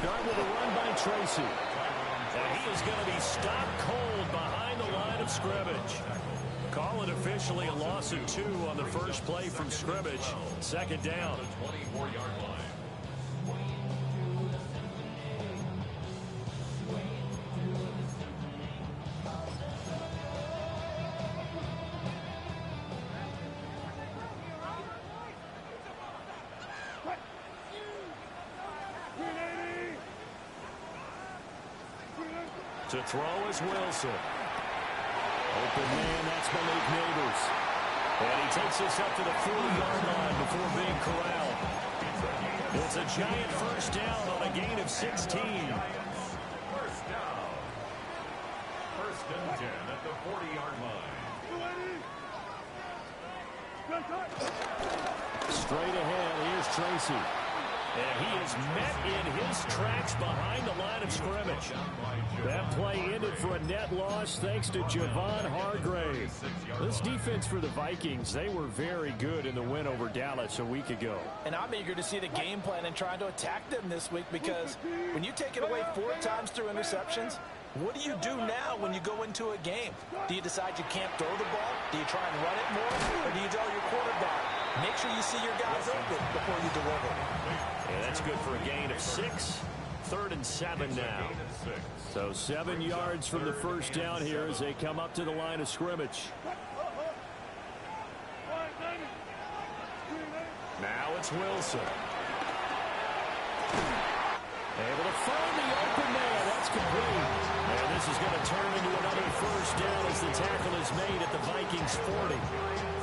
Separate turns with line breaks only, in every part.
start with a run by Tracy. And he is going to be stopped cold behind the line of scrimmage. Call it officially a loss of 2 on the first play from scrimmage. Second down. To throw is Wilson. Open man, that's Malik Nabers. And he takes us up to the 40-yard line before being corralled. It's a giant first down on a gain of 16.
First down. First and 10 at the 40-yard line.
Straight ahead, here's Tracy. And he is met in his tracks behind the line of scrimmage. That play ended for a net loss thanks to Javon Hargrave. This defense for the Vikings, they were very good in the win over Dallas a week ago.
And I'm eager to see the game plan and trying to attack them this week, because when you take it away 4 times through interceptions, what do you do now when you go into a game? Do you decide you can't throw the ball? Do you try and run it more? Or do you tell your quarterback, make sure you see your guys open before you deliver?
And that's good for a gain of 6. 3rd and 7 now. So 7 yards from the first down here as they come up to the line of scrimmage. Now it's Wilson. Able to find the open man. That's complete. And this is going to turn into another first down as the tackle is made at the Vikings 40.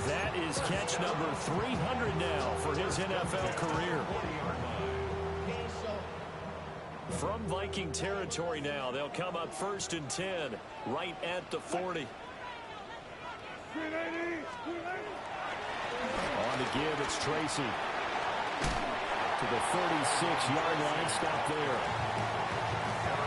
That is catch number 300 now for his NFL career. From Viking territory now, they'll come up 1st and 10, right at the 40. On the give, it's Tracy. To the 36-yard line, stop there.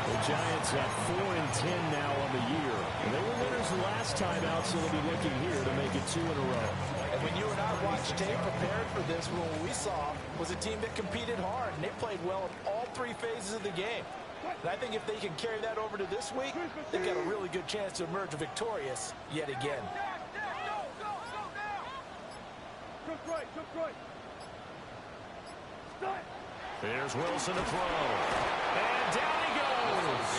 The Giants have 4 and 10 now on the year. They were winners the last time out, so they'll be looking here to make it 2 in a row.
And when you and I watched tape prepared for this, what we saw was a team that competed hard, and they played well in all 3 phases of the game. And I think if they can carry that over to this week, they've got a really good chance to emerge victorious yet again.
Here's Wilson to throw. And down he goes.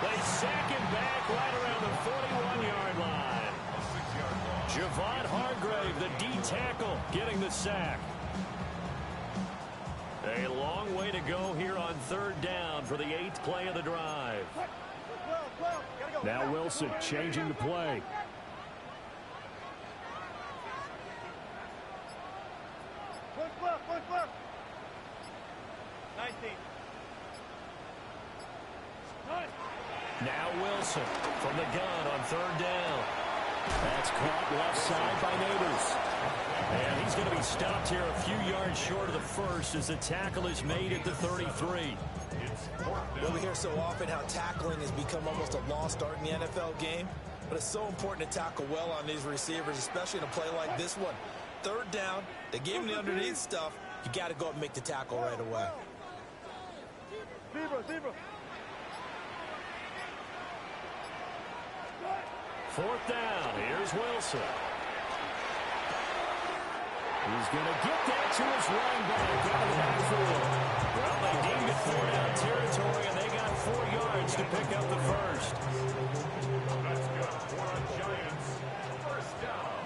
They sack him back right around the 41-yard line. Javon Hargrave, the D tackle, getting the sack. A long way to go here on 3rd down for the 8th play of the drive. Now Wilson changing the play. Now Wilson from the gun on 3rd down. That's caught left side by Nabers. And he's going to be stopped here a few yards short of the first as the tackle is made at the 33.
Well, we hear so often how tackling has become almost a lost art in the NFL game, but it's so important to tackle well on these receivers, especially in a play like this one. 3rd down, they gave him the underneath stuff. You got to go up and make the tackle right away.
4th down. Here's Wilson. He's going to get that to his running back out of the backfield. Well, they deemed it 4-down territory, and they got 4 yards to pick up the first.
That's good for a Giants. First down.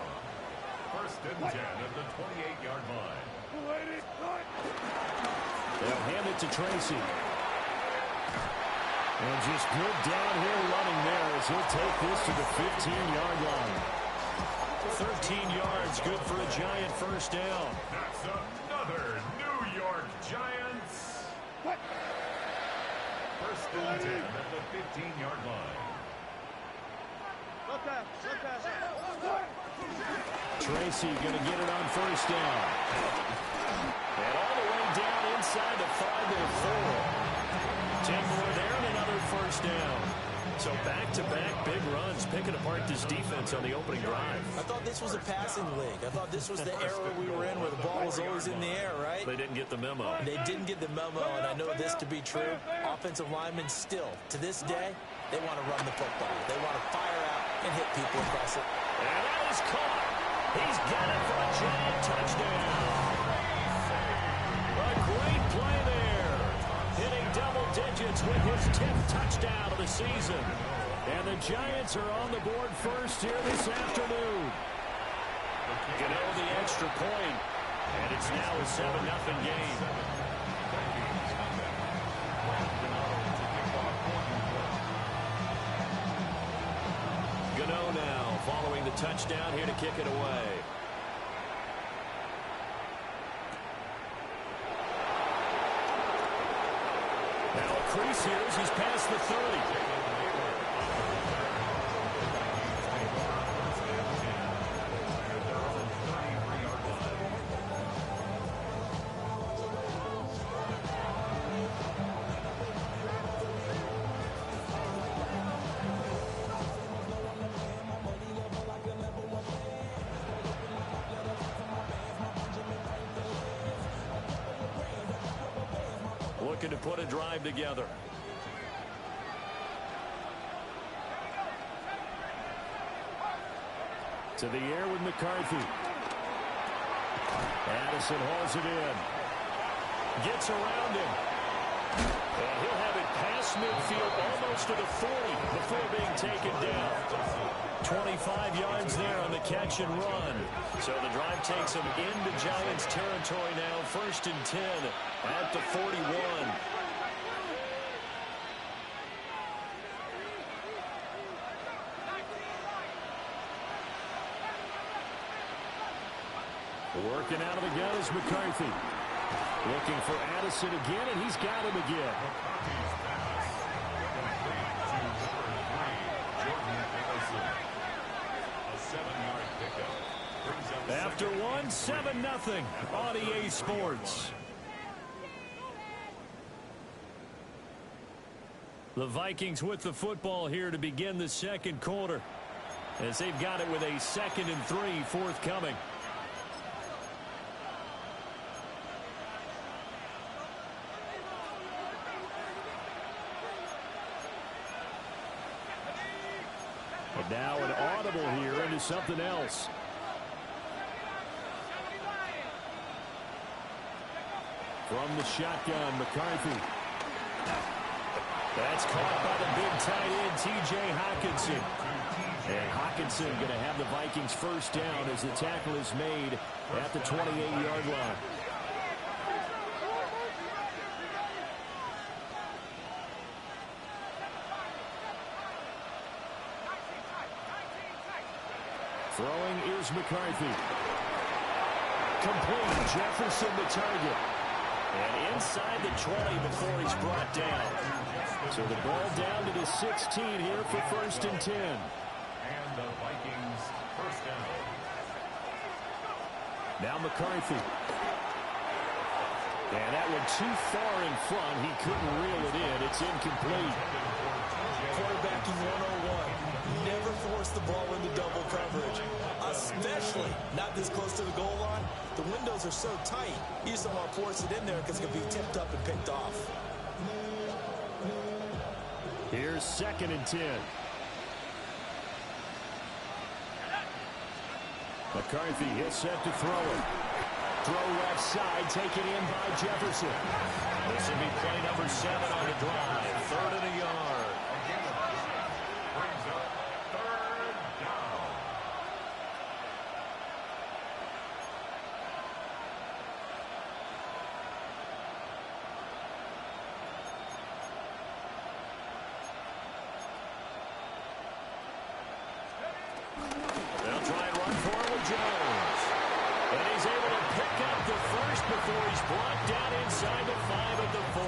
1st and 10 at the 28-yard line.
They'll hand it to Tracy. And just good downhill running there as he'll take this to the 15-yard line. 13 yards, good for a Giant first down.
That's another New York Giants. 1st and 10 at the 15-yard line.
Tracy going to get it on 1st down. And all the way down inside the 5-4. 10 more there and another first down. So back-to-back big runs, picking apart this defense on the opening drive.
I thought this was a passing league. I thought this was the era we were in where the ball was always in the air, right?
They didn't get the memo.
They didn't get the memo, and I know this to be true. Offensive linemen still, to this day, they want to run the football. They want to fire out and hit people across it.
And that is caught. He's got it for a giant touchdown. A great play there. Hitting double digits with his 10th touchdown of the season. And the Giants are on the board first here this afternoon. Gano the extra point. And it's now a 7-0 game. Gano now following the touchdown here to kick it away. Now a crease here as he's past the 30. Looking to put a drive together. To the air with McCarthy. Addison hauls it in. Gets around him. And he'll have it past midfield almost to the 40 before being taken down. 25 yards there on the catch and run. So the drive takes him into Giants territory now. 1st and 10 at the 41. Working out of the gun is McCarthy. Looking for Addison again, and he's got him again. After one, 7-0 on EA Sports. The Vikings with the football here to begin the second quarter, as they've got it with a 2nd and 3 forthcoming. And now an audible here into something else. From the shotgun, McCarthy. That's caught by the big tight end, T.J. Hockenson. And Hockenson going to have the Vikings first down as the tackle is made at the 28-yard line. Throwing is McCarthy. Complete. Jefferson the target. And inside the 20 before he's brought down. So the ball down to the 16 here for 1st and 10.
And the Vikings first down.
Now McCarthy. And that one too far in front. He couldn't reel it in. It's incomplete.
Quarterbacking 101. Never force the ball into double coverage, especially not this close to the goal line. The windows are so tight, you just don't want to force it in there because it can be tipped up and picked off.
Here's 2nd and 10. McCarthy is set to throw it. Throw left side, taken in by Jefferson. This will be play number 7 on the drive. 3rd and a yard.
Brings up 3rd down.
They'll try and run for it with Jones. And he's able to pick up the first before he's brought down inside the 5 at the 4.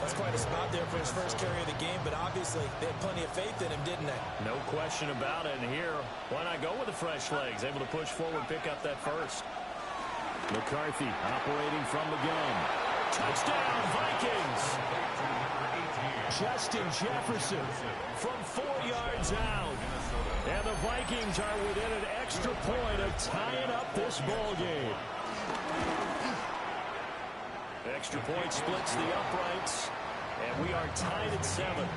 That's quite a spot there for his first carry of the game, but obviously they had plenty of faith in him, didn't they?
No question about it. And here, why not go with the fresh legs? Able to push forward, pick up that first. McCarthy operating from the gun. Touchdown, Vikings! Justin Jefferson from 4 yards out. And the Vikings are within an extra point of tying up this ball game. Extra point splits the uprights, and we are tied at 7.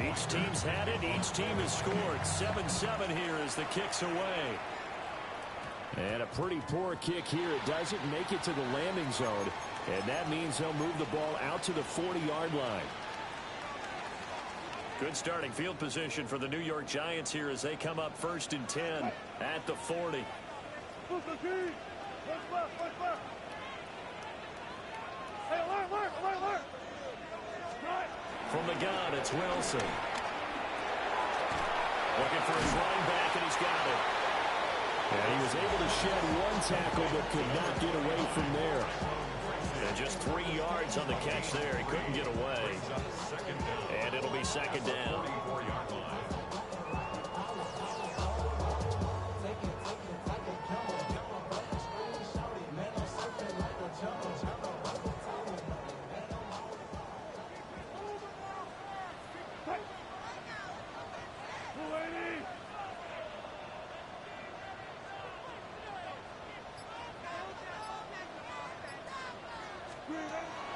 Each team's had it. Each team has scored. 7-7 here as the kick's away. And a pretty poor kick here. It doesn't make it to the landing zone. And that means they'll move the ball out to the 40-yard line. Good starting field position for the New York Giants here as they come up 1st and 10 at the 40. From the gun, it's Wilson. Looking for his running back, and he's got it. And he was able to shed one tackle, but could not get away from there. And just 3 yards on the catch there. He couldn't get away. And it'll be 2nd down.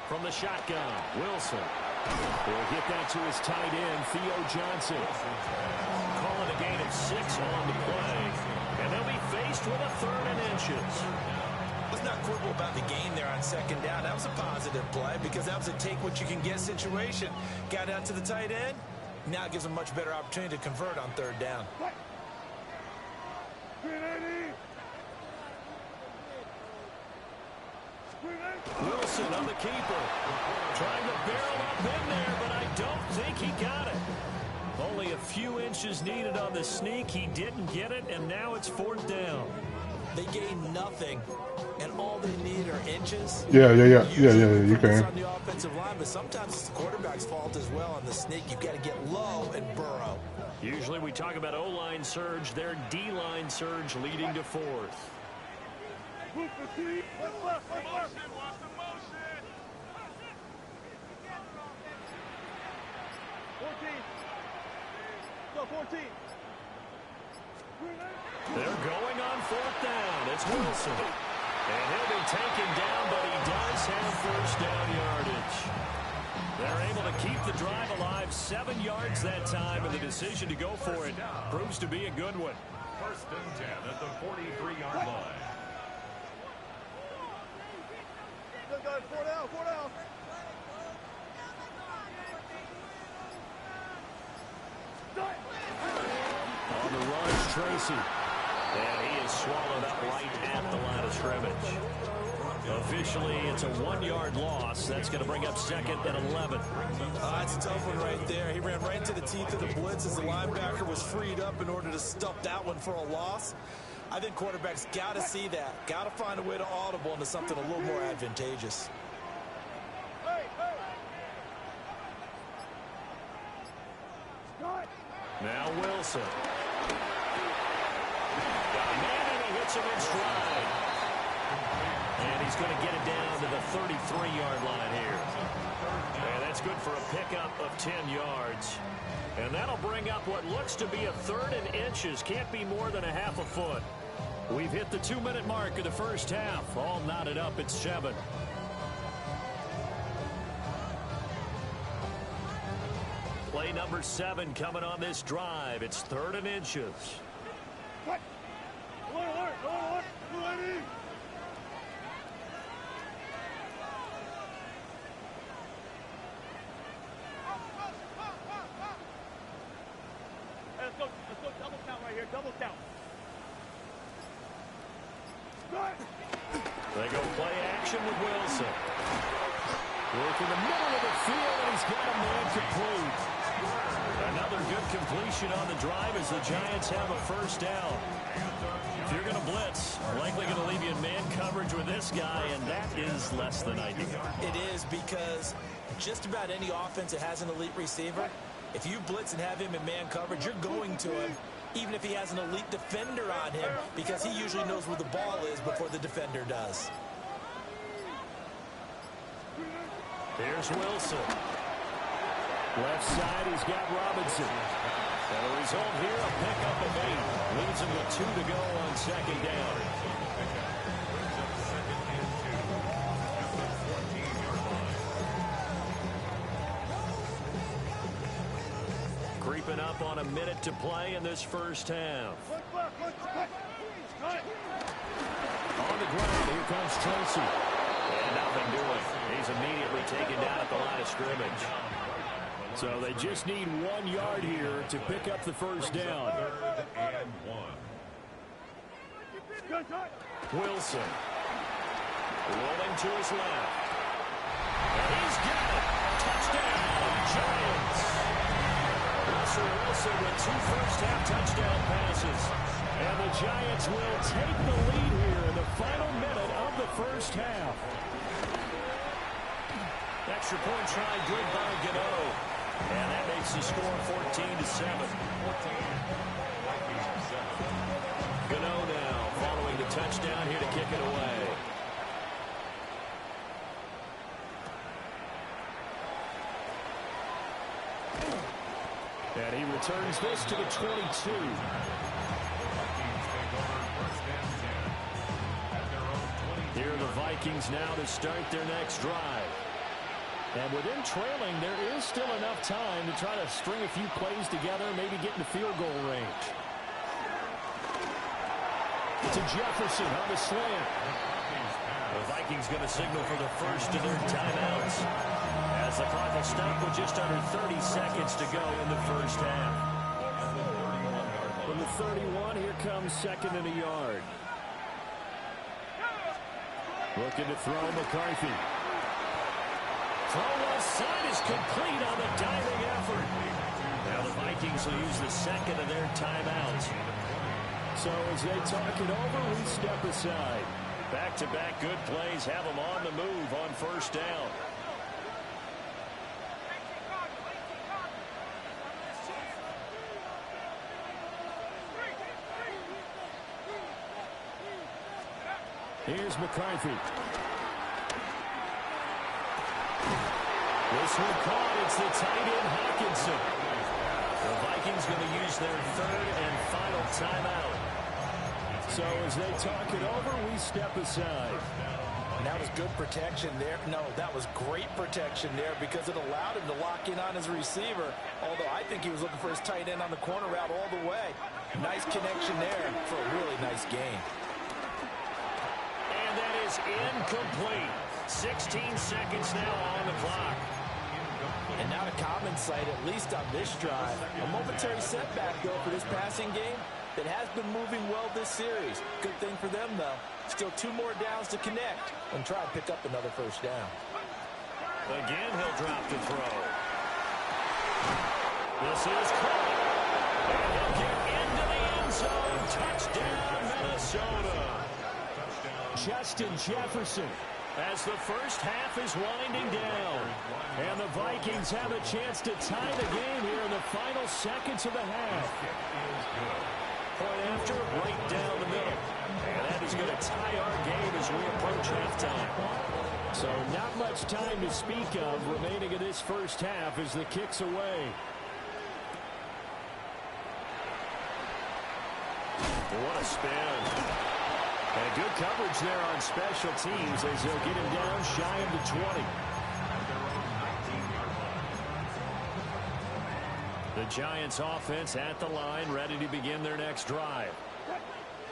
From the shotgun, Wilson. He'll get that to his tight end, Theo Johnson. Calling a gain of 6 on the play. And they'll be faced with a 3rd and inches.
Let's not quibble about the gain there on 2nd down. That was a positive play because that was a take-what-you-can-get situation. Got out to the tight end. Now it gives them a much better opportunity to convert on 3rd down.
Wilson on the keeper. Trying to barrel up in there, but I don't think he got it. Only a few inches needed on the sneak. He didn't get it, and now it's 4th down.
They gain nothing, and all they need are inches.
Yeah, you can.
On the offensive line, but sometimes it's the quarterback's fault as well on the sneak. You've got to get low and burrow.
Usually we talk about O-line surge. Their D-line surge leading to 4th. They're going on 4th down. It's Wilson. And he'll be taken down, but he does have 1st down yardage. They're able to keep the drive alive. 7 yards that time, and the decision to go for it proves to be a good one.
1st and 10 at the 43-yard line.
Good guys, 4 down, 4 down.
On the run is Tracy. And he is swallowed up right at the line of scrimmage. Officially, it's a 1-yard loss. That's going to bring up 2nd and 11.
That's a tough one right there. He ran right into the teeth of the blitz as the linebacker was freed up in order to stuff that one for a loss. I think quarterbacks got to see that. Got to find a way to audible into something a little more advantageous.
Now Wilson. Got a man and he hits him in stride. And he's going to get it down to the 33-yard line here. And that's good for a pickup of 10 yards. And that'll bring up what looks to be a 3rd and inches. Can't be more than a half a foot. We've hit the 2-minute mark of the first half. All knotted up at 7. Play number 7 coming on this drive. It's 3rd and inches.
Let's go double count right here, double count.
They go play action with Wilson. Work in the middle of the field, and he's got a man complete. Another good completion on the drive as the Giants have a 1st down. If you're going to blitz, likely going to leave you in man coverage with this guy, and that is less than ideal.
It is because just about any offense that has an elite receiver, if you blitz and have him in man coverage, you're going to him, even if he has an elite defender on him, because he usually knows where the ball is before the defender does.
Here's Wilson. Left side, he's got Robinson. And the result here, a pickup of 8. Leads him with 2 to go on second down. Creeping up on a minute to play in this first half. On the ground, here comes Tracy. And nothing doing. He's immediately taken down at the line of scrimmage. So they just need 1 yard here to pick up the first down.
3rd and 1.
Wilson. Rolling to his left. And he's got it. Touchdown, Giants. Russell Wilson with 2 first-half touchdown passes. And the Giants will take the lead here in the final minute of the first half. Extra point try good by Gano. And that makes the score 14-7. Gano now following the touchdown here to kick it away. And he returns this to the 22. Here are the Vikings now to start their next drive. And within trailing, there is still enough time to try to string a few plays together, maybe get into field goal range. To Jefferson on the slant. The Vikings going to signal for the first of their timeouts, as the clock will stop with just under 30 seconds to go in the first half. From the 31, here comes 2nd and a yard. Looking to throw McCarthy. Throw left side is complete on the diving effort. Now the Vikings will use the second of their timeouts. So as they talk it over, we step aside. Back-to-back good plays have them on the move on first down. Here's McCarthy. This one caught. It's the tight end, Hawkinson. The Vikings going to use their 3rd and final timeout. So as they talk it over, we step aside.
And that was good protection there. No, that was great protection there because it allowed him to lock in on his receiver. Although I think he was looking for his tight end on the corner route all the way. Nice connection there for a really nice game.
And that is incomplete. 16 seconds now on the clock.
And now to common sight, at least on this drive. A momentary setback, though, for this passing game that has been moving well this series. Good thing for them, though. Still 2 more downs to connect and try and pick up another first down.
Again, he'll drop the throw. This is caught. And he'll get into the end zone. Touchdown, Minnesota. Justin Jefferson, as the first half is winding down. And the Vikings have a chance to tie the game here in the final seconds of the half. Point after, right down the middle. And that is going to tie our game as we approach halftime. So not much time to speak of remaining in this first half as the kick's away. What a spin. And good coverage there on special teams as they'll get him down shy of the 20. The Giants offense at the line, ready to begin their next drive.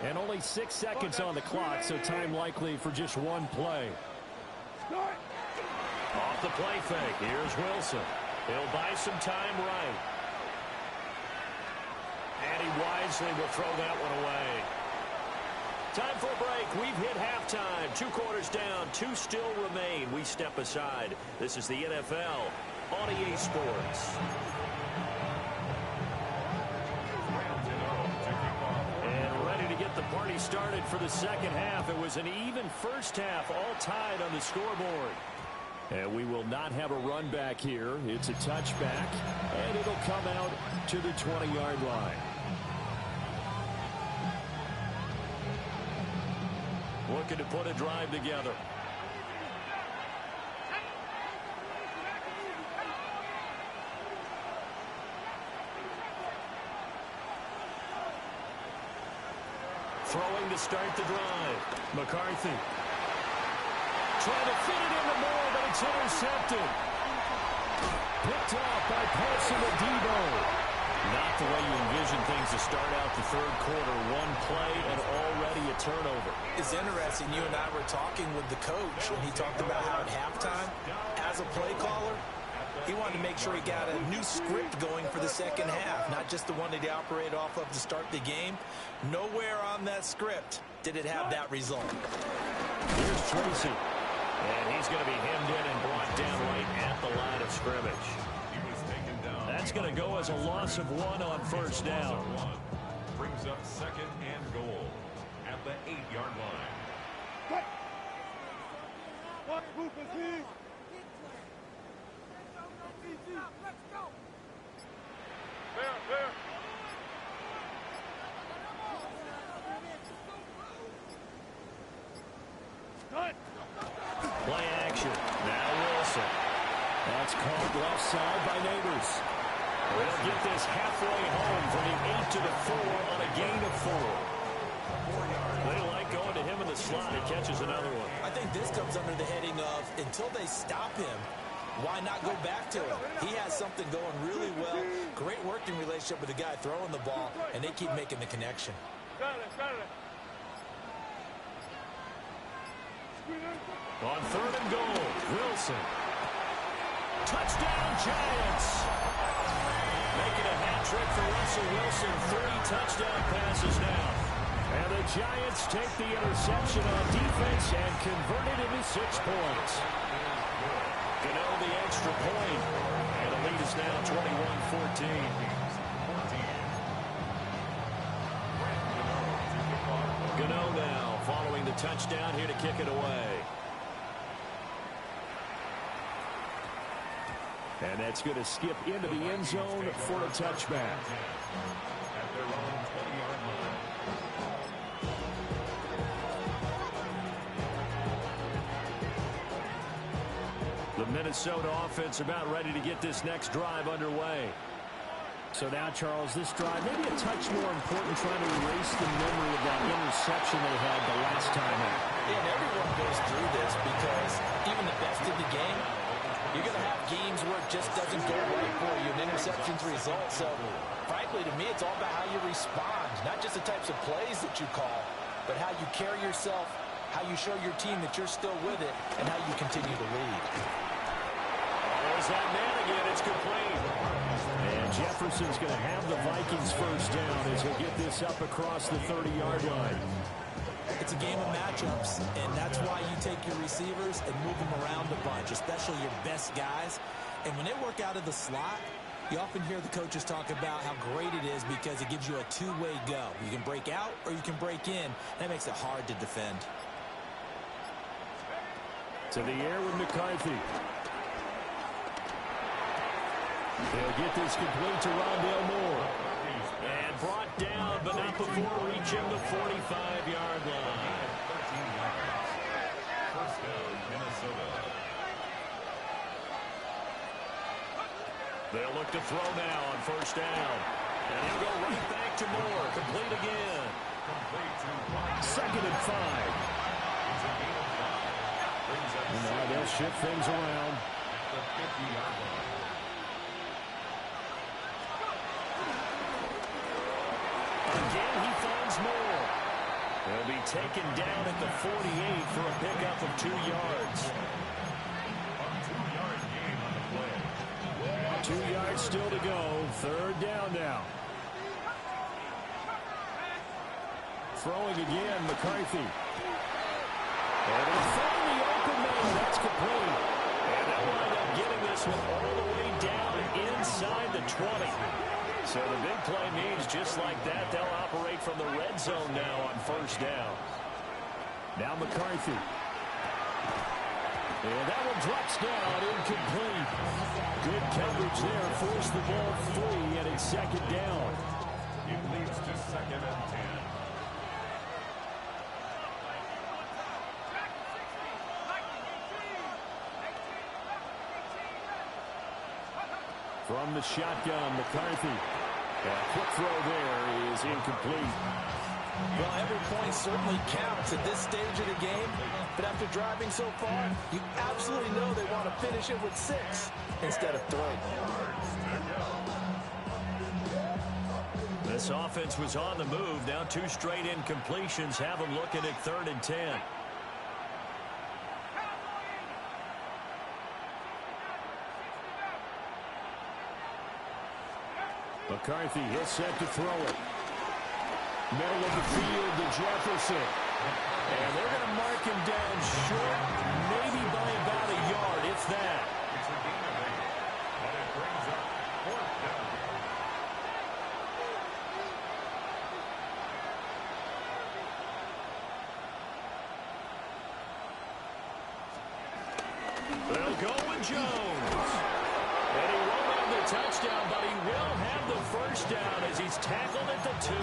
And only 6 seconds on the clock, so time likely for just 1 play. Off the play fake, here's Wilson. He'll buy some time right. And he wisely will throw that one away. Time for a break. We've hit halftime. 2 quarters down. 2 still remain. We step aside. This is the NFL on EA Sports. And ready to get the party started for the second half. It was an even first half, all tied on the scoreboard. And we will not have a run back here. It's a touchback, and it'll come out to the 20-yard line. Looking to put a drive together. Throwing to start the drive. McCarthy. Trying to fit it into Moore, but it's intercepted. Picked off by Paulson Adebo. Not the way you envision things to start out the third quarter. One play and already a turnover.
It's interesting. You and I were talking with the coach, and he talked about how at halftime, as a play caller, he wanted to make sure he got a new script going for the second half, not just the one that he operated off of to start the game. Nowhere on that script did it have that result.
Here's Tracy. And he's going to be hemmed in and brought down right at the line of scrimmage.
He was taken down.
That's going to go as a loss of 1 on first down.
Brings up second and goal at the 8-yard line.
What? Move the team. There. Cut.
Play action. Now Wilson. That's called left side by Neighbors. They'll get this halfway home from the 8 to the 4 on a gain of 4. They like going to him in the slot. He catches another one.
I think this comes under the heading of, until they stop him, why not go back to him? He has something going really well. Great working relationship with the guy throwing the ball, and they keep making the connection.
Got it.
On third and goal, Wilson. Touchdown, Giants. Making a hat trick for Russell Wilson. 3 touchdown passes now. And the Giants take the interception on defense and convert it into 6 points. Gano the extra point. And the lead is now 21-14. Gano now following the touchdown here to kick it away. And that's going to skip into the end zone for a touchback.
At their own 20-yard line.
The Minnesota offense about ready to get this next drive underway. So now, Charles, this drive maybe a touch more important, trying to erase the memory of that interception they had the last time out.
And everyone goes through this because even the best in the game, you're going to have games where it just doesn't go right for you, and interceptions result. So, frankly, to me, it's all about how you respond, not just the types of plays that you call, but how you carry yourself, how you show your team that you're still with it, and how you continue to lead.
There's that man again. It's complete. And Jefferson's going to have the Vikings first down as he'll get this up across the 30-yard line.
It's a game of matchups, and that's why you take your receivers and move them around a bunch, especially your best guys. And when they work out of the slot, you often hear the coaches talk about how great it is because it gives you a two-way go. You can break out or you can break in. That makes it hard to defend.
To the air with McCarthy. They'll get this complete to Rondale Moore. And brought down, but not before reaching the 45-yard line.
13 yards. First down, Minnesota.
They'll look to throw now on first down. And he'll go right back to Moore. Complete again.
Complete to Rondale.
Second and 5.
It's a gain of 5. Brings up
Now they'll shift things around.
at the 50-yard line.
Again, he finds Moore. He'll be taken down at the 48 for a pickup of 2 yards.
A 2-yard gain on the play.
2 yards still to go. Third down now. Throwing again, McCarthy. And he'll find the open man. That's complete. And they'll wind up getting this one all the way down inside the 20. So the big play means just like that, they'll operate from the red zone now on first down. Now McCarthy. And that one drops down, incomplete. Good coverage there, forced the ball free, and it's second down.
It leads to second and 10.
From the shotgun, McCarthy. A quick throw there is incomplete.
Well, every point certainly counts at this stage of the game. But after driving so far, you absolutely know they want to finish it with 6 instead of 3.
This offense was on the move. Now 2 straight incompletions have them looking at 3rd and 10. McCarthy is set to throw it. Middle of the field to Jefferson. And they're going to mark him down short, maybe by about a yard, if that.
It's a gain of 8, and it brings up 4th down.
They'll go with Jones. And he won't have the touchdown, but he will have the first down as he's tackled at the 2.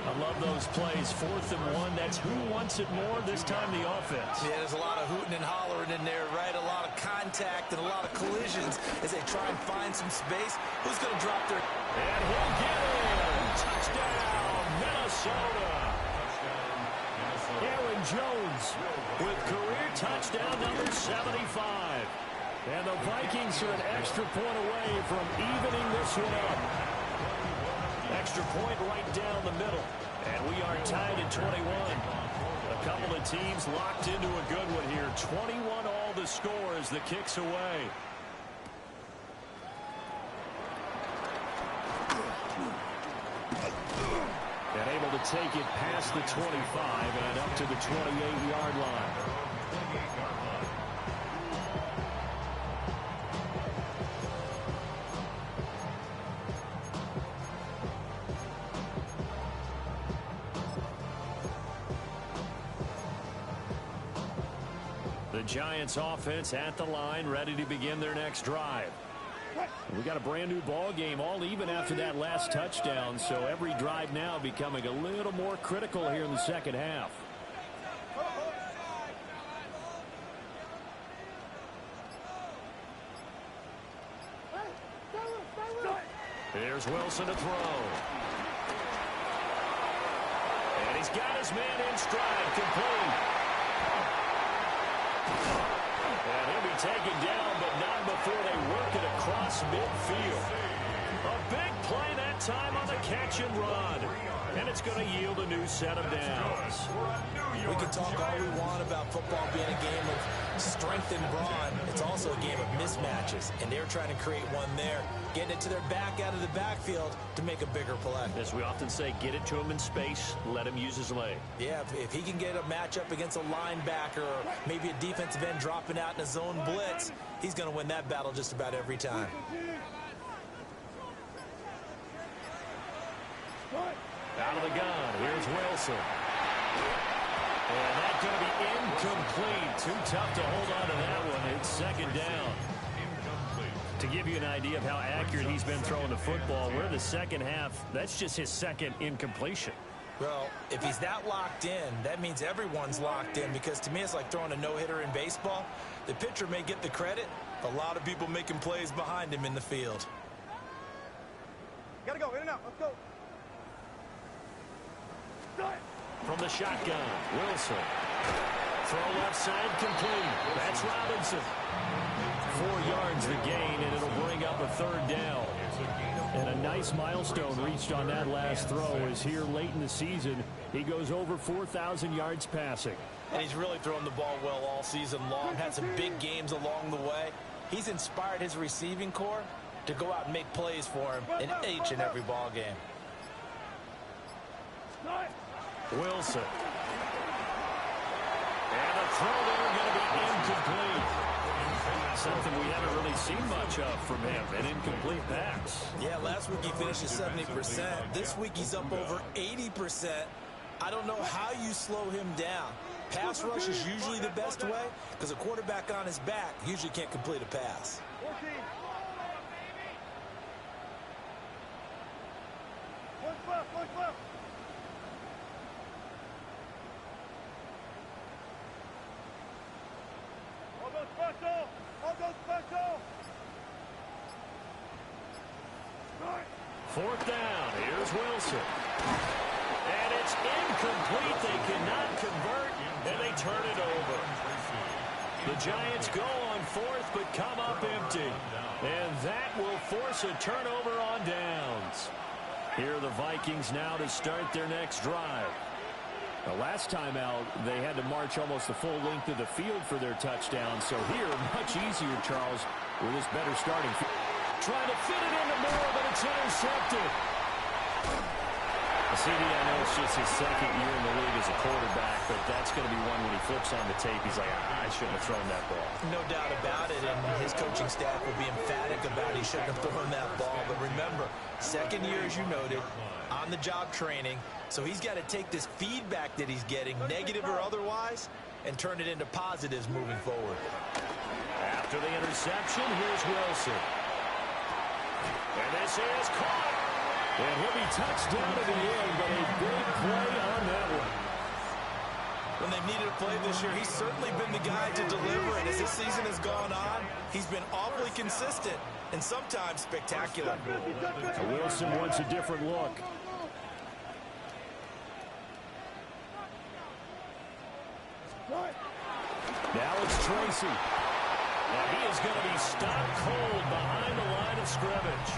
I love those plays. 4th and 1. That's who wants it more, this time the offense.
Yeah, there's a lot of hooting and hollering in there, right? A lot of contact and a lot of collisions as they try and find some space. Who's going to drop their...
And he'll get in. Touchdown, Minnesota. Aaron Jones with career touchdown number 75. And the Vikings are an extra point away from evening this one up. Extra point right down the middle. And we are tied at 21. A couple of teams locked into a good one here. 21 all the score as the kick's away. And able to take it past the 25 and up to the 28-yard line. The Giants offense at the line, ready to begin their next drive. We got a brand new ball game, all even after that last touchdown, so every drive now becoming a little more critical here in the second half. Here's Wilson to throw. And he's got his man in stride, complete. And he'll be taken down, but not before they work it across midfield. A big play that time on the catch and run. And it's going to yield a new set of downs.
We can talk all we want about football being a game of strength and brawn. It's also a game of mismatches, and they're trying to create one there, getting it to their back out of the backfield to make a bigger play.
As we often say, get it to him in space, let him use his leg.
Yeah, if he can get a matchup against a linebacker or maybe a defensive end dropping out in a zone blitz, he's going to win that battle just about every time.
Out of the gun, here's Wilson. And that's going to be incomplete. Too tough to hold on to that one. It's second down. To give you an idea of how accurate he's been throwing the football, we're in the second half. That's just his second incompletion.
Well, if he's that locked in, that means everyone's locked in, because to me it's like throwing a no-hitter in baseball. The pitcher may get the credit, a lot of people making plays behind him in the field.
Gotta go, in and out, let's go.
From the shotgun, Wilson. Throw left side, complete. That's Robinson. 4 yards the gain, and it'll bring up a third down. And a nice milestone reached on that last throw is here late in the season. He goes over 4,000 yards passing.
And he's really thrown the ball well all season long. Had some big games along the way. He's inspired his receiving corps to go out and make plays for him in each and every ball game.
Wilson. And the throw there going to be incomplete. Something we haven't really seen much of from him, an incomplete pass.
Yeah, last week he finished at 70%. This week he's up over 80%. I don't know how you slow him down. Pass rush is usually the best way, because a quarterback on his back usually can't complete a pass.
14. One left. I'll go special.
Fourth down. Here's Wilson. It's incomplete. They cannot convert, and they turn it over. The Giants go on fourth, but come up empty. And that will force a turnover on downs. Here are the Vikings now to start their next drive. The last time out, they had to march almost the full length of the field for their touchdown. So here, much easier, Charles, with this better starting field. Trying to fit it into Moore, but it's intercepted. CD, I know it's just his second year in the league as a quarterback, but that's going to be one when he flips on the tape, he's like, I shouldn't have thrown that ball.
No doubt about it, and his coaching staff will be emphatic about he shouldn't have thrown that ball. But remember, second year, as you noted, on-the-job training, so he's got to take this feedback that he's getting, negative or otherwise, and turn it into positives moving forward.
After the interception, here's Wilson. And this is caught. And he'll be touched down at the end, but a big play on that one.
When they've needed a play this year, he's certainly been the guy to deliver. And as this season has gone on, he's been awfully consistent and sometimes spectacular.
Wilson wants a different look. Now it's Tracy. And he is going to be stopped cold behind the line of scrimmage.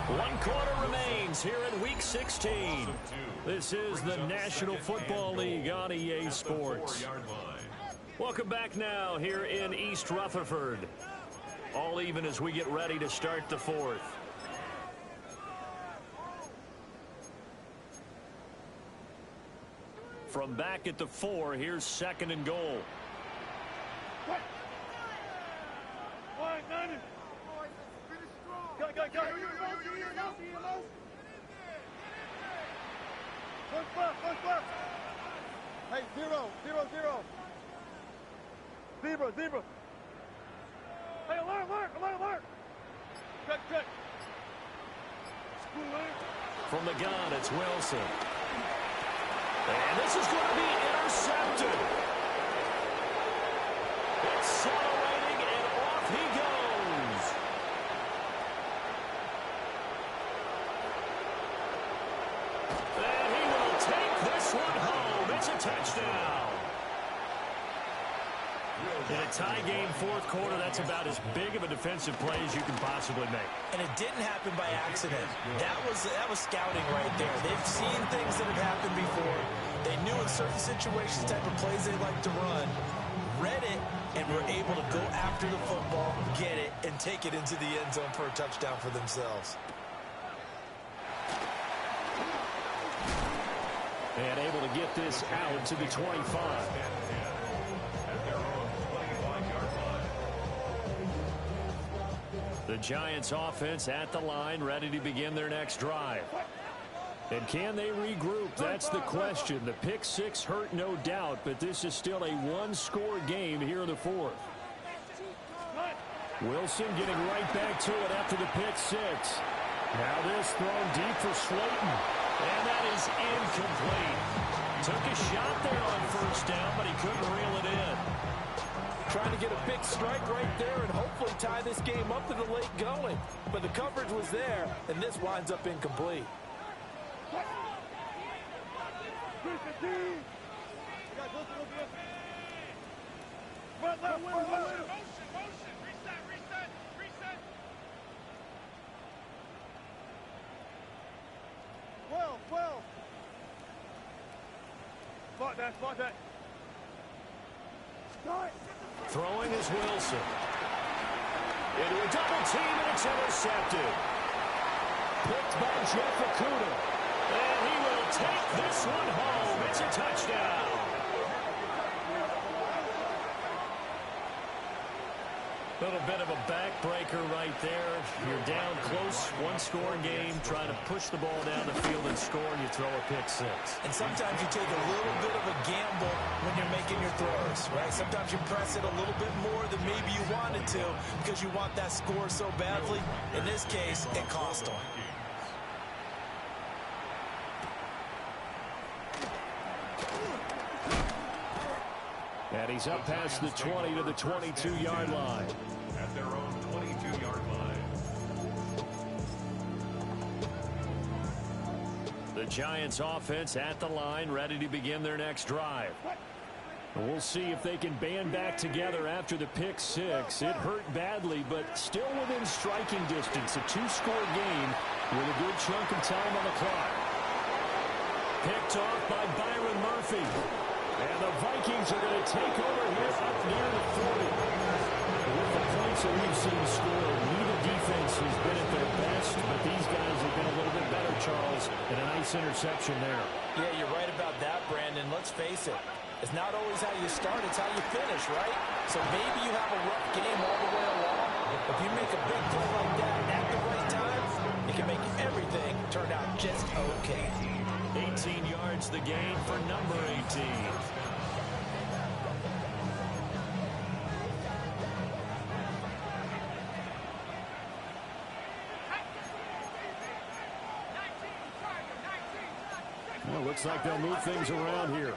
1 quarter remains here in Week 16. This is the National Football League on EA Sports. Welcome back now here in East Rutherford. All even as we get ready to start the fourth. From back at the 4, here's 2nd and goal.
Go. First left. Hey, 0. Zebra. Hey, alert. Check.
From the gun, it's Wilson. And this is going to be intercepted. Accelerating, and off he goes. And he will take this one home. It's a touchdown. In a tie game, 4th quarter, that's about as big of a defensive play as you can possibly make.
And it didn't happen by accident. That was scouting right there. They've seen things that have happened before. They knew in certain situations the type of plays they like to run, read it, and were able to go after the football, get it, and take it into the end zone for a touchdown for themselves.
And able to get this out to the 25. The Giants offense at the line, ready to begin their next drive. And can they regroup? That's the question. The pick 6 hurt, no doubt, but this is still a 1-score game here in the 4th. Wilson getting right back to it after the pick 6. Now this thrown deep for Slayton. And that is incomplete. Took a shot there on 1st down, but he couldn't reel it in.
Trying to get a big strike right there and hopefully tie this game up to the late going. But the coverage was there, and this winds up incomplete.
Well. Spot that.
Throwing is Wilson. Into a double team, and it's intercepted. Picked by Jeff Okudah. And he will take this one home. It's a touchdown. A little bit of a backbreaker right there. You're down close, 1-score game, trying to push the ball down the field and score, and you throw a pick 6.
And sometimes you take a little bit of a gamble when you're making your throws, right? Sometimes you press it a little bit more than maybe you wanted to because you want that score so badly. In this case, it cost them.
And he's up past the 20 to the 22-yard line.
At their own 22-yard line.
The Giants offense at the line, ready to begin their next drive. We'll see if they can band back together after the pick six. It hurt badly, but still within striking distance. A two-score game with a good chunk of time on the clock. Picked off by Byron Murphy. And the Vikings are going to take over here up near the 40. With the points that we've seen scored, neither defense has been at their best, but these guys have been a little bit better, Charles, and a nice interception there.
Yeah, you're right about that, Brandon. Let's face it. It's not always how you start, it's how you finish, right? So maybe you have a rough game all the way along. If you make a big play like that at the right time, it can make everything turn out just okay.
18 yards the gain for number 18. Well, looks like they'll move things around here.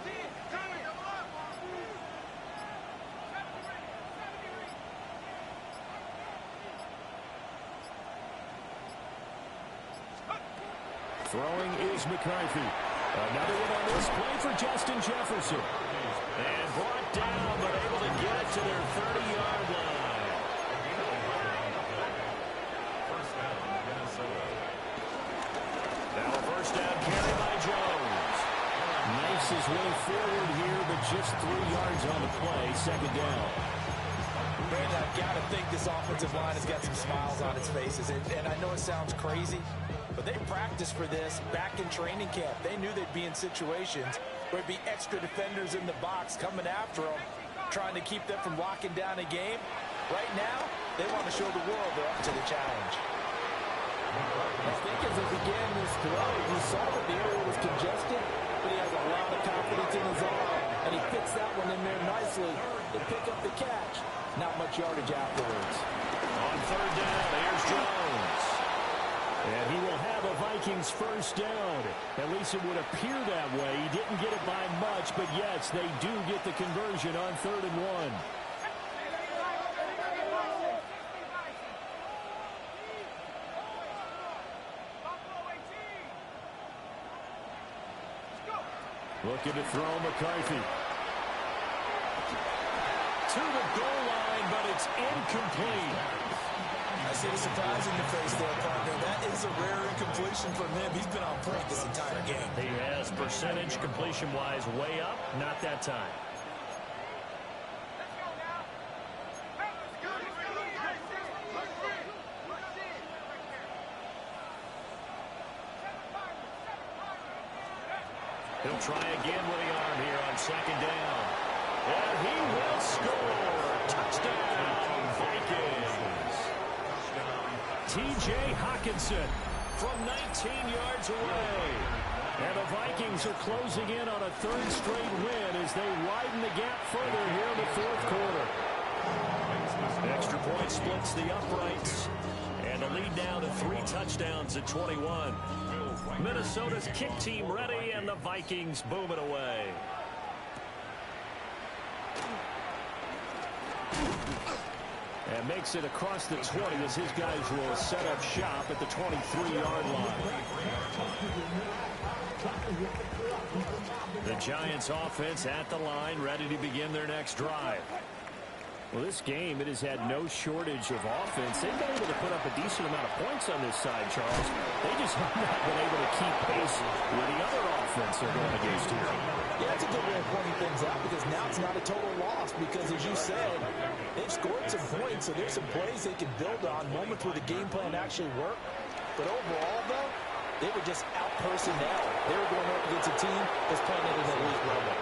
Throwing is McCarthy. Another one on this play for Justin Jefferson. And brought down, but able to get it to their 30-yard line.
First down, Minnesota.
Now a first down carry by Jones. Knifes his way forward here, but just 3 yards on the play. Second down.
Brandon, I've got to think this offensive line has got some smiles on its faces. And I know it sounds crazy, but they practiced for this back in training camp. They knew they'd be in situations where there'd be extra defenders in the box coming after them, trying to keep them from locking down a game. Right now, they want to show the world they're up to the challenge.
I think as they began this drive, you saw that the area was congested, but he has a lot of confidence in his arm, and he fits that one in there nicely. They pick up the catch. Not much yardage afterwards.
On third down, here's Jones. And he will have a Vikings first down. At least it would appear that way. He didn't get it by much, but yes, they do get the conversion on 3rd and 1. Looking to throw McCarthy. To the goal line, but it's incomplete.
I see the surprise in your face there, partner. That is a rare incompletion from him. He's been on point this entire game.
He has percentage completion-wise way up. Not that time. He'll try again with the arm here on second down. And he will score. Touchdown, Vikings. T.J. Hockenson from 19 yards away. And the Vikings are closing in on a 3rd straight win as they widen the gap further here in the 4th quarter. Extra point splits the uprights. And the lead now to 3 touchdowns at 21. Minnesota's kick team ready, and the Vikings boom it away. And makes it across the 20 as his guys will set up shop at the 23-yard line. The Giants offense at the line, ready to begin their next drive. Well, this game, it has had no shortage of offense. They've been able to put up a decent amount of points on this side, Charles. They just have not been able to keep pace with the other offense they're going against here.
Yeah, that's a good way of pointing things out because now it's not a total loss because, as you said, they've scored some points, so there's some plays they can build on, moments where the game plan actually worked. But overall, though, they were just out-personnel. They were going up against a team that's playing at an elite level.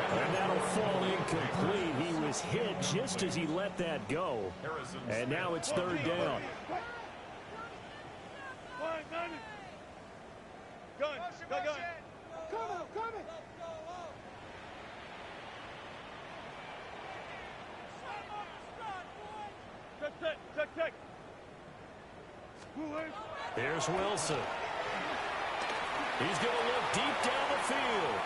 And that'll fall incomplete. He was hit just as he let that go. And now it's 3rd down.
Gun.
Coming.
Check.
Here's Wilson. He's going to look deep down the field.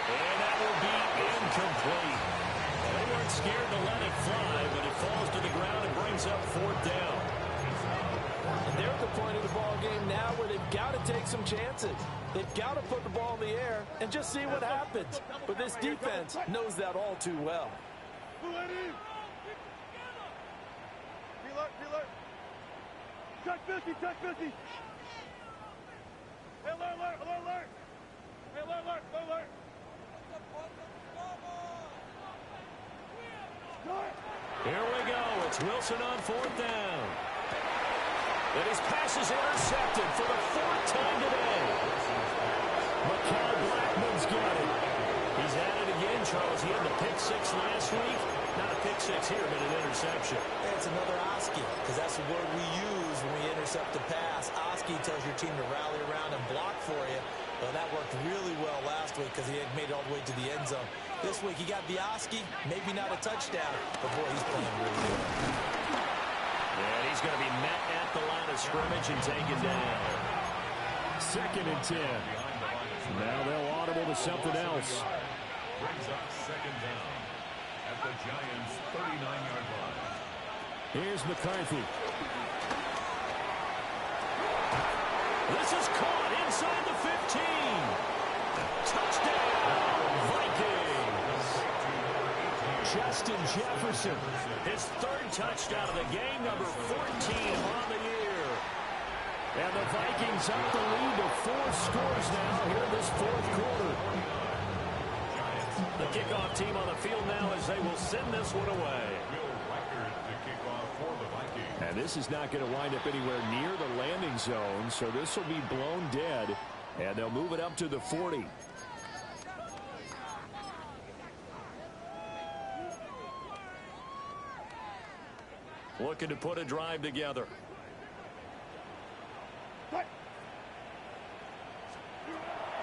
And that will be incomplete. They weren't scared to let it fly, but it falls to the ground and brings up 4th down.
And they're the point of the ball game now where they've got to take some chances. They've got to put the ball in the air and just see what happens. But this defense knows that all too well.
Check 50, check 50. Hey, alert, alert, alert, alert. Hey, alert, alert, alert.
Here we go. It's Wilson on 4th down. And his pass is intercepted for the 4th time today. Mekhi Blackmon's got it. He's at it again, Charles. He had the pick 6 last week. Not a pick 6 here, but an interception.
Hey, it's another Oski, because that's the word we use when we intercept a pass. Oski tells your team to rally around and block for you. Well, that worked really well last week because he had made it all the way to the end zone. This week, he got the Oski, maybe not a touchdown, but boy, he's playing really well.
And he's going to be met at the line of scrimmage and taken down. 2nd and 10. Now they'll audible to something else.
Brings up 2nd down at the Giants' 39-yard line.
Here's McCarthy. This is caught inside the 15. Touchdown, Vikings. Justin Jefferson, his 3rd touchdown of the game, number 14 on the year. And the Vikings up the lead to 4 scores now here in this 4th quarter. The kickoff team on the field now as they will send this one away. And this is not going to wind up anywhere near the landing zone, so this will be blown dead, and they'll move it up to the 40. Looking to put a drive together.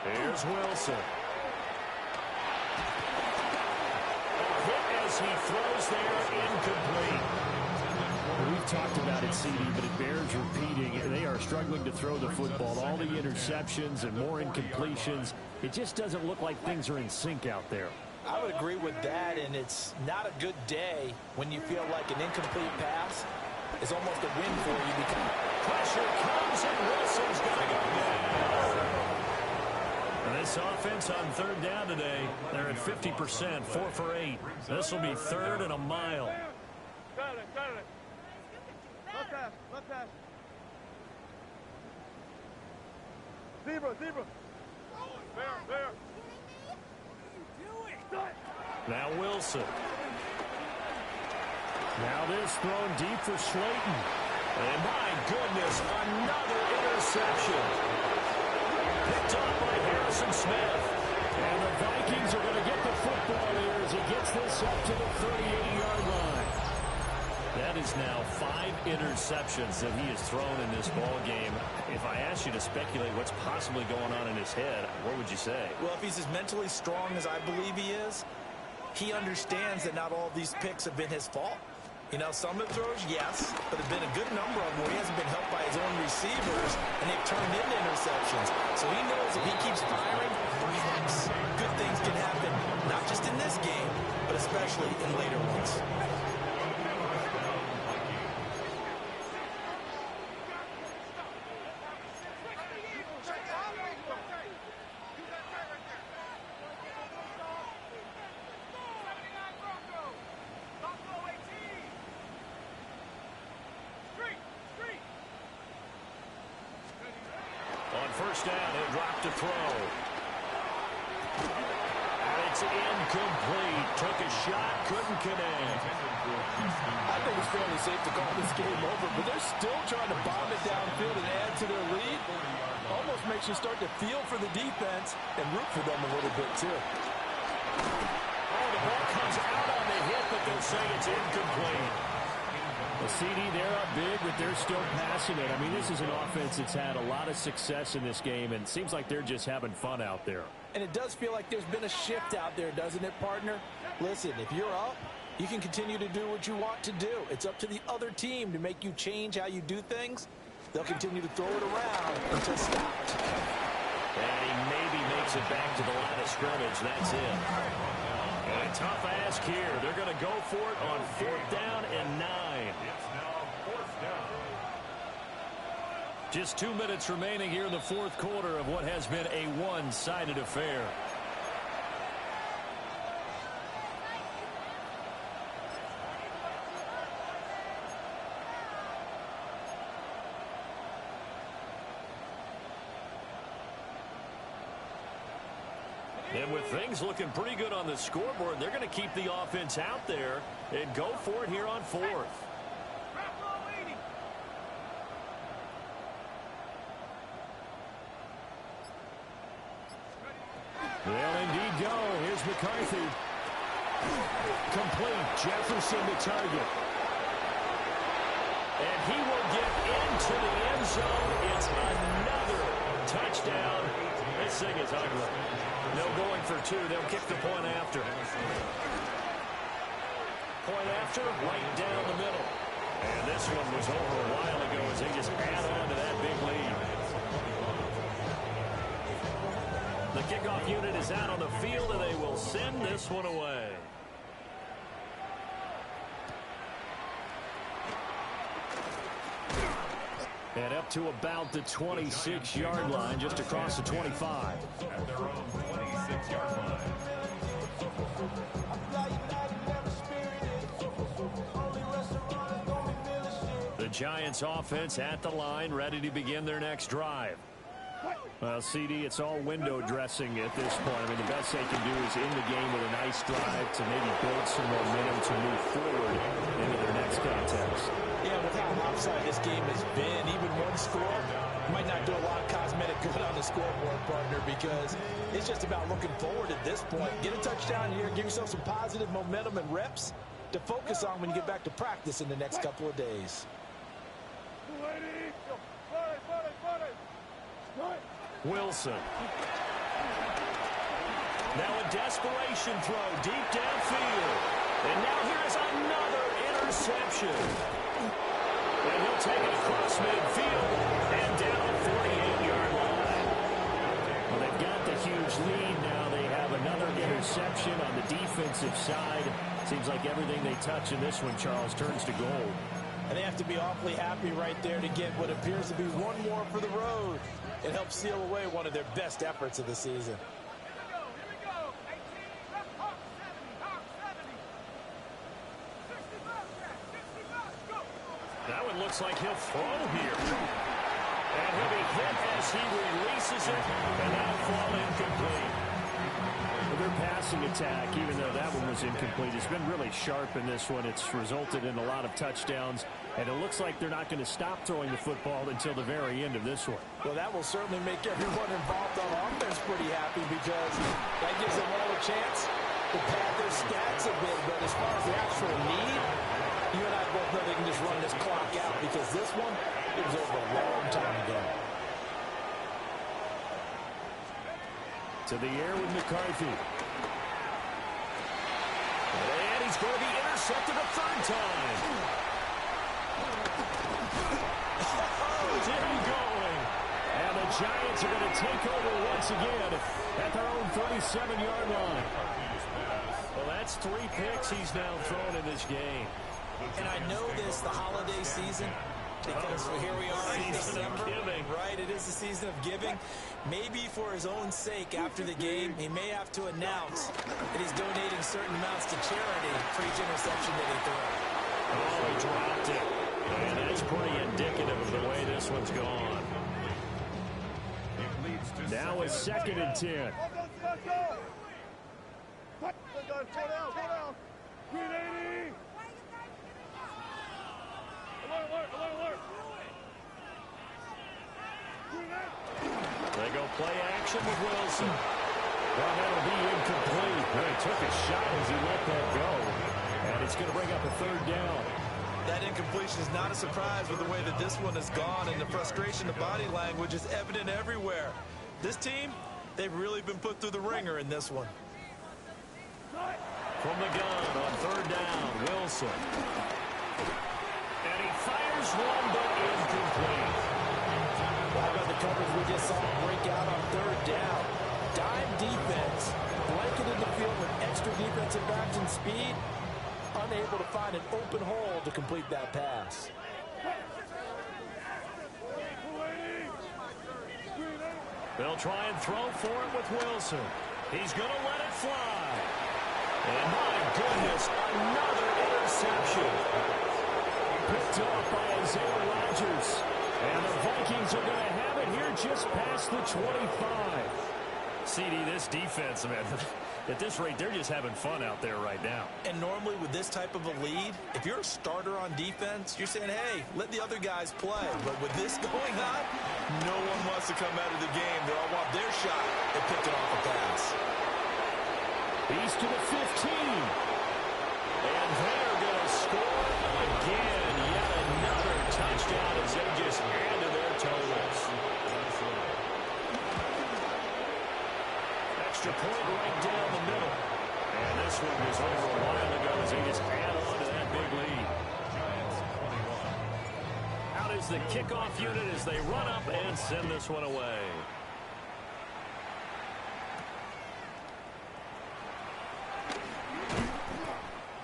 Here's Wilson. A hit as he throws there, incomplete. We've talked about it, CD, but it bears repeating. They are struggling to throw the football. All the interceptions and more incompletions. It just doesn't look like things are in sync out there.
I would agree with that, and it's not a good day when you feel like an incomplete pass is almost a win for you because
pressure comes and Wilson's going to go down. And this offense on 3rd down today, they're at 50%, 4 for 8. This will be 3rd and a mile.
Got it, got it. Left pass, left pass. Zebra, zebra. There.
Now Wilson. Now this thrown deep for Slayton. And my goodness, another interception. Picked up by Harrison Smith. And the Vikings are going to get the football here as he gets this up to the 38-yard line. That is now 5 interceptions that he has thrown in this ball game. If I asked you to speculate what's possibly going on in his head, what would you say?
Well, if he's as mentally strong as I believe he is, he understands that not all of these picks have been his fault. You know, some of the throws, yes, but there have been a good number of them where he hasn't been helped by his own receivers, and they've turned into interceptions. So he knows if he keeps firing, perhaps good things can happen, not just in this game, but especially in later ones.
First down, he'll drop to throw. And it's incomplete. Took a shot, couldn't connect.
I think it's fairly safe to call this game over, but they're still trying to bomb it downfield and add to their lead. Almost makes you start to feel for the defense and root for them a little bit, too.
Oh, the ball comes out on the hit, but they'll say it's incomplete. The CD, they're up big, but they're still passing it. I mean, this is an offense that's had a lot of success in this game, and it seems like they're just having fun out there.
And it does feel like there's been a shift out there, doesn't it, partner? Listen, if you're up, you can continue to do what you want to do. It's up to the other team to make you change how you do things. They'll continue to throw it around until stopped.
And he maybe makes it back to the line of scrimmage. That's it. And a tough ask here. They're going to go for it on 4th down and 9.
It's now 4th down.
Just 2 minutes remaining here in the fourth quarter of what has been a one-sided affair. And with things looking pretty good on the scoreboard, they're going to keep the offense out there and go for it here on fourth. They'll indeed go. Here's McCarthy. Complete. Jefferson to target. And he will get into the end zone. It's another touchdown. This thing is ugly. No going for two. They'll kick the point after. Point after, right down the middle. And this one was over a while ago as they just add on to that big lead. The kickoff unit is out on the field, and they will send this one away. And up to about the 26-yard line, just across the 25.
At their own 26-yard line.
The Giants offense at the line, ready to begin their next drive. Well, CD, it's all window dressing at this point. I mean, the best they can do is in the game with a nice drive to maybe build some momentum to move forward into their next contest.
Yeah, with how lopsided this game has been, even one score might not do a lot of cosmetic good on the scoreboard, partner, because it's just about looking forward at this point. Get a touchdown here, give yourself some positive momentum and reps to focus on when you get back to practice in the next couple of days.
Wilson. Now a desperation throw deep downfield. And now here is another interception. And he'll take it across midfield and down the 48-yard line. Well, they've got the huge lead now. They have another interception on the defensive side. Seems like everything they touch in this one, Charles, turns to gold.
And they have to be awfully happy right there to get what appears to be one more for the road. It helps seal away one of their best efforts of the season.
That one looks like he'll throw here. And he'll be hit as he releases it, and that'll fall incomplete. Their passing attack, even though that one was incomplete, has been really sharp in this one. It's resulted in a lot of touchdowns, and it looks like they're not going to stop throwing the football until the very end of this one.
Well, that will certainly make everyone involved on offense pretty happy, because that gives them all a chance to pad their stats a bit. But as far as the actual need, you and I both know they can just run this clock out, because this one, it was over a long time ago.
To the air with McCarthy. And he's going to be intercepted a third time. Still going. And the Giants are going to take over once again at their own 37-yard line. Well, that's 3 picks he's now thrown in this game.
And I know this, the holiday season, because here we are in December, right? It is the season of giving. Maybe for his own sake after the game, he may have to announce that he's donating certain amounts to charity for each interception that he threw.
Oh, he dropped it. And that's pretty indicative of the way this one's gone. Now it's 2nd and 10.
Let's go. Slow down. Green 80. Alert.
They go play action with Wilson. Well, that'll be incomplete. He took a shot as he let that go. And it's going to bring up a 3rd down.
That incompletion is not a surprise with the way that this one has gone, and the frustration, the body language is evident everywhere. This team, they've really been put through the ringer in this one.
From the gun on 3rd down, Wilson. And he fires one, but incomplete.
How about the coverage we just saw break out on 3rd down? Dime defense, blanketed the field with extra defensive backs and speed, unable to find an open hole to complete that pass.
They'll try and throw for it with Wilson. He's going to let it fly. And my goodness, another interception. Picked off by Isaiah Rodgers. And the Vikings are going to have it here just past the 25. CD, this defense, man, at this rate, they're just having fun out there right now.
And normally with this type of a lead, if you're a starter on defense, you're saying, hey, let the other guys play. But with this going on, no one wants to come out of the game. They all want their shot at picking off a pass.
He's to the 15. And they're going to score again. Yet another touchdown as they just add to their totals. Extra point right down the middle. And this one was over a while ago as they just add on to that big lead. Out is the kickoff unit as they run up and send this one away.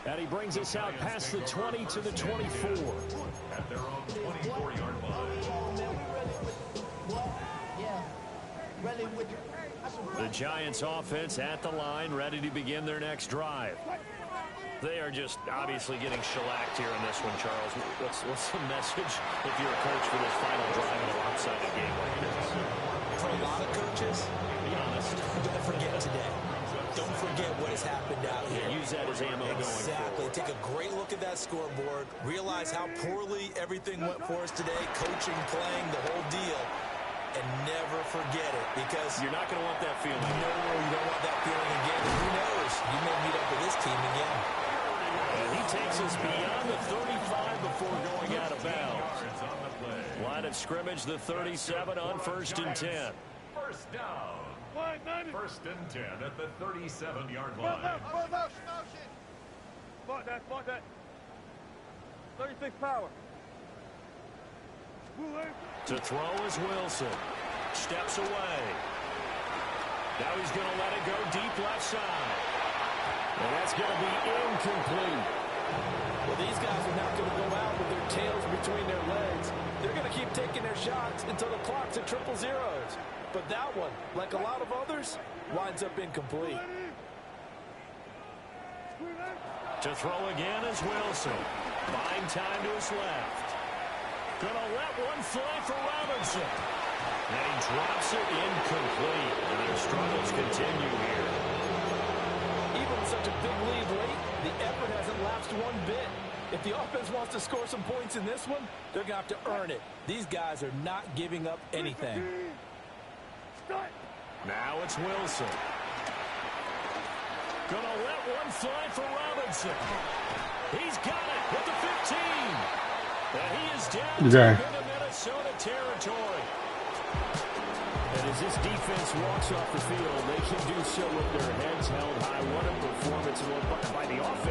And he brings us out past the 20 to the 24.
At their own 24-yard line.
The Giants offense at the line, ready to begin their next drive. They are just obviously getting shellacked here in this one, Charles. What's the message if you're a coach for this final drive in a lopsided game like this?
For a lot of coaches,
Be honest.
don't forget today. Don't forget what has happened out here.
Use that as ammo going
Exactly.
forward.
Take a great look at that scoreboard. Realize how poorly everything went for us today. Coaching, playing, the whole deal. And never forget it, because
You're not going to want that feeling.
no, you don't want that feeling again. And who knows? You may meet up with this team again.
And he takes us beyond the 35 before going out of bounds.
Yards on the play.
Line of scrimmage, the 37 on 1st and 10.
First down. First and 10 at the 37-yard
Spot
line.
that, spot that. 36 power.
To throw is Wilson. Steps away. Now he's going to let it go deep left side. And that's going to be incomplete.
Well, these guys are not going to go out with their tails between their legs. They're going to keep taking their shots until the clock's at 000. But that one, like a lot of others, winds up incomplete.
To throw again is Wilson. Buying time to his left. Gonna let one fly for Robinson. And he drops it incomplete. And their struggles continue here.
Even with such a big lead late, the effort hasn't lapsed one bit. If the offense wants to score some points in this one, they're going to have to earn it. These guys are not giving up anything.
Now it's Wilson. Gonna let one fly for Robinson. He's got it with the 15. And he is down
Okay.
into Minnesota territory. And as this defense walks off the field, they can do so with their heads held high. What a performance by the offense.